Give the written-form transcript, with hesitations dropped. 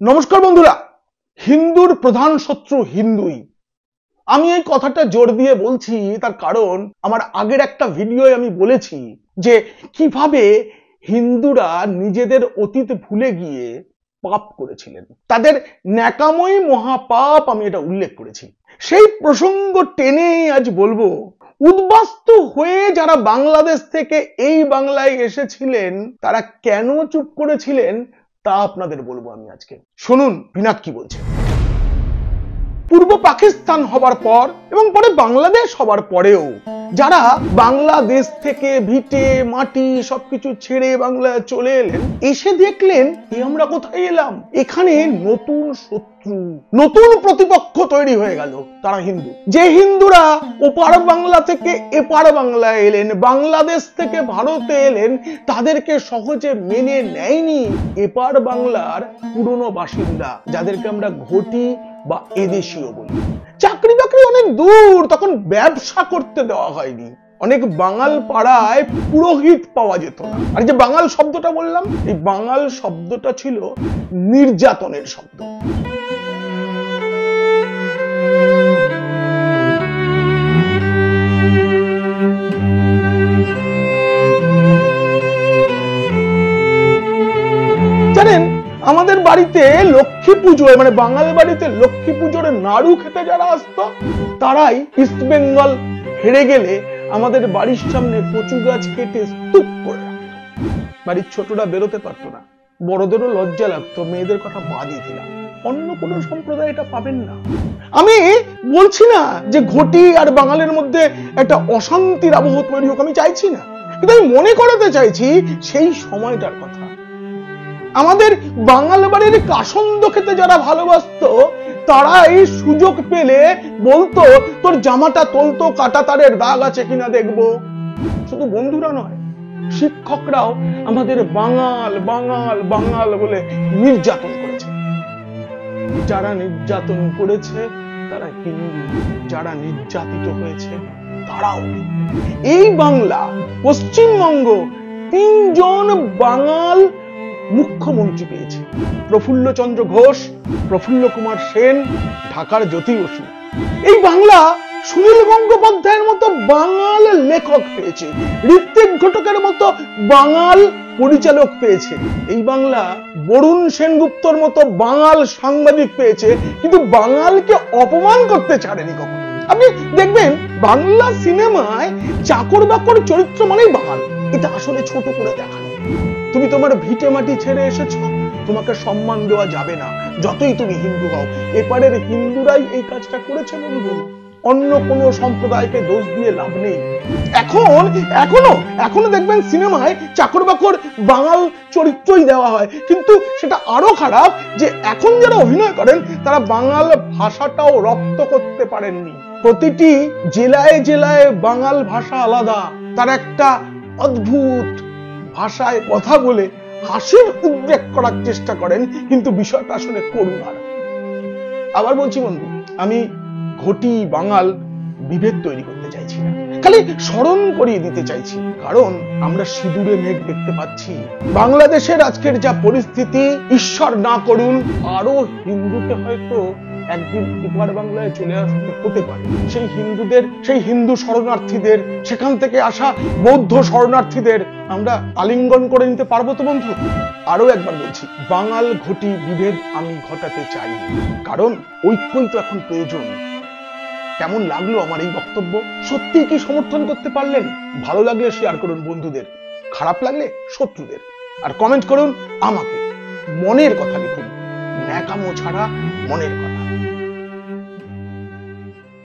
নমস্কার বন্ধুরা, হিন্দুর প্রধান শত্রু হিন্দুই। আমি এই কথাটা জোর দিয়ে বলছি তার কারণ আমার আগের একটা ভিডিওয় আমি বলেছি যে কিভাবে হিন্দুরা নিজেদের অতীত ভুলে গিয়ে পাপ করেছিলেন, তাদের ন্যাকাময় মহাপাপ আমি এটা উল্লেখ করেছি। সেই প্রসঙ্গ টেনে আজ বলবো, উদ্বাস্তু হয়ে যারা বাংলাদেশ থেকে এই বাংলায় এসেছিলেন তারা কেন চুপ করেছিলেন তা আপনাদের বলবো আমি আজকে। শুনুন পিনাক কি বলছে। পূর্ব পাকিস্তান হবার পর এবং পরে বাংলাদেশ হবার পরেও যারা বাংলাদেশ থেকে ভিটে মাটি সবকিছু ছেড়ে বাংলায় চলে এলেন, এসে দেখলেন আমরা কোথায় এলাম, এখানে নতুন শত্রু, নতুন প্রতিপক্ষ তৈরি হয়ে গেল। তারা হিন্দু। যে হিন্দুরা ওপার বাংলা থেকে এপার বাংলায় এলেন, বাংলাদেশ থেকে ভারতে এলেন, তাদেরকে সহজে মেনে নেয়নি এপার বাংলার পুরনো বাসিন্দা, যাদেরকে আমরা ঘটি বা এদেশীয় বলি। চাকরি বাকরি অনেক দূর, তখন ব্যবসা করতে দেওয়া হয়নি। অনেক বাঙাল পাড়ায় পুরোহিত পাওয়া যেত না। আর যে বাঙাল শব্দটা বললাম, এই বাঙাল শব্দটা ছিল নির্যাতনের শব্দ। জানেন, আমাদের বাড়িতে লক্ষ্মী পুজোয়, মানে বাঙাল বাড়িতে লক্ষ্মী পুজোর নাড়ু খেতে যারা আসতো, তারাই ইস্ট বেঙ্গল হেরে গেলে আমাদের বাড়ির সামনে কচু গাছ কেটে স্তূপ করে রাখতো। বাড়ির ছোটরা বেরোতে পারতো না, বড়দেরও লজ্জা লাগতো, মেয়েদের কথা বাদই দিলাম। অন্য কোনো সম্প্রদায় এটা পাবেন না। আমি বলছি না যে ঘটি আর বাঙালির মধ্যে একটা অশান্তির আবহ তৈরি হোক, আমি চাইছি না, কিন্তু আমি মনে করাতে চাইছি সেই সময়টার কথা। আমাদের বাঙাল বাড়ির কাসন্দ খেতে যারা ভালোবাসতো, তারা এই সুযোগ পেলে বলতো তোর জামাটা তোলতো, কাটা তারের দাগ আছে কিনা দেখবো। শুধু বন্ধুরা নয়, শিক্ষকরাও আমাদের বাঙাল বাঙাল বাঙাল বলে নির্যাতন করেছে। যারা নির্যাতন করেছে তারা হিন্দু, যারা নির্যাতিত হয়েছে তারাও। এই বাংলা, পশ্চিমবঙ্গ 3 জন বাঙাল মুখ্যমন্ত্রী পেয়েছে। প্রফুল্ল চন্দ্র ঘোষ, প্রফুল্ল কুমার সেন, ঢাকার জ্যোতি বসু। এই বাংলা সুনীল গঙ্গোপাধ্যায়ের মতো বাঙাল লেখক পেয়েছে, ঋত্বিক ঘটকের মতো বাঙাল পরিচালক পেয়েছে। এই বাংলা বরুণ সেনগুপ্তর মতো বাঙাল সাংবাদিক পেয়েছে, কিন্তু বাঙালকে অপমান করতে ছাড়েনি কখনো। আপনি দেখবেন বাংলা সিনেমায় চাকর বাকর চরিত্র মানেই বাঙাল। এটা আসলে ছোট করে দেখানো। তুমি তোমার ভিটে মাটি ছেড়ে এসেছো, তোমাকে সম্মান দেওয়া যাবে না যতই তুমি হিন্দু হও। এপারের হিন্দুরাই এই কাজটা করেছে বন্ধু, অন্য কোনো সম্প্রদায়কে দোষ দিয়ে লাভ নেই। এখনো দেখবেন সিনেমায় চাকর বাকর বাঙাল চরিত্রই দেওয়া হয়, কিন্তু সেটা আরো খারাপ যে এখন যারা অভিনয় করেন তারা বাঙাল ভাষাটাও রপ্ত করতে পারেননি। প্রতিটি জেলায় জেলায় বাঙাল ভাষা আলাদা, তার একটা অদ্ভুত ভাষায় কথা বলে হাসির উদ্রেক করার চেষ্টা করেন, কিন্তু বিষয়টা আসলে করুণার। আবার বলছি বন্ধু, আমি ঘটি বাঙাল বিভেদ তৈরি করতে চাইছি না, খালি স্মরণ করিয়ে দিতে চাইছি। কারণ আমরা সিঁদুরে মেঘ দেখতে পাচ্ছি। বাংলাদেশের আজকের যা পরিস্থিতি, ঈশ্বর না করুন আরো হিন্দুকে হয়তো একদিন এপার বাংলায় চলে আসতে হতে পারে। সেই হিন্দু শরণার্থীদের, সেখান থেকে আসা বৌদ্ধ শরণার্থীদের আমরা আলিঙ্গন করে নিতে পারবো তো বন্ধু? আরো একবার বলছি, বাঙাল ঘটি বিভেদ আমি ঘটাতে চাই, কারণ ঐক্যই তো এখন প্রয়োজন। কেমন লাগলো আমার এই বক্তব্য? সত্যি কি সমর্থন করতে পারলেন? ভালো লাগলে শেয়ার করুন বন্ধুদের, খারাপ লাগলে শত্রুদের, আর কমেন্ট করুন আমাকে। মনের কথা লিখুন, ন্যাকামো ছাড়া মনের কথা।